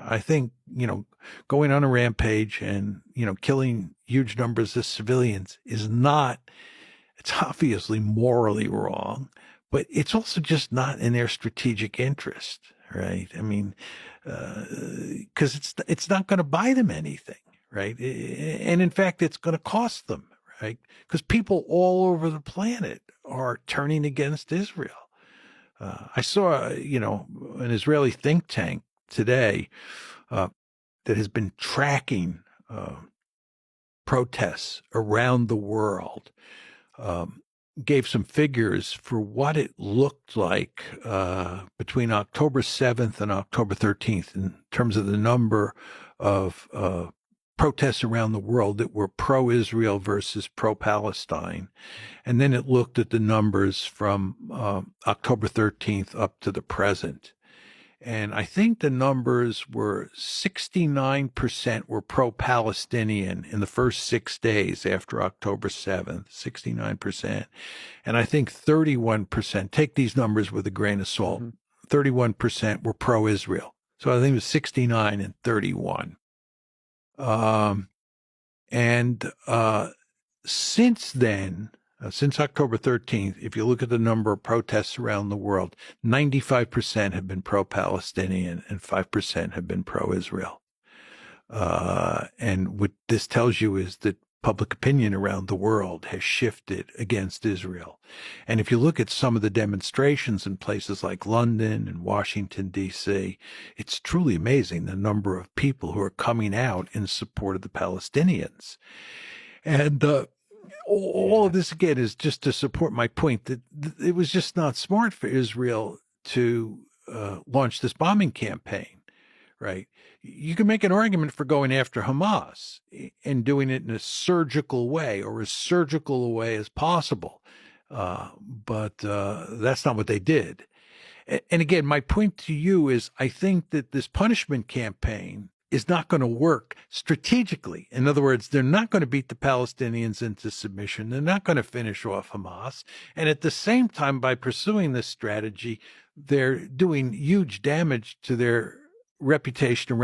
I think, going on a rampage and, killing huge numbers of civilians is not, it's obviously morally wrong, but it's also just not in their strategic interest, right? I mean, because it's not going to buy them anything, right? And in fact, it's going to cost them, right? Because people all over the planet are turning against Israel. I saw, an Israeli think tank today that has been tracking protests around the world, gave some figures for what it looked like between October 7th and October 13th in terms of the number of protests around the world that were pro-Israel versus pro-Palestine. And then it looked at the numbers from October 13th up to the present. And I think the numbers were 69% were pro-Palestinian in the first 6 days after October 7th, 69%. And I think 31%, take these numbers with a grain of salt, 31% were pro-Israel. So I think it was 69 and 31. Since then, since October 13th, if you look at the number of protests around the world, 95% have been pro-Palestinian and 5% have been pro-Israel. And what this tells you is that public opinion around the world has shifted against Israel. And if you look at some of the demonstrations in places like London and Washington, D.C., it's truly amazing the number of people who are coming out in support of the Palestinians. And all of this, again, is just to support my point that it was just not smart for Israel to launch this bombing campaign, right? You can make an argument for going after Hamas and doing it in a surgical way or as surgical a way as possible. But that's not what they did. And again, my point to you is I think that this punishment campaign is not going to work strategically. In other words, they're not going to beat the Palestinians into submission. They're not going to finish off Hamas. And at the same time, by pursuing this strategy, they're doing huge damage to their reputation around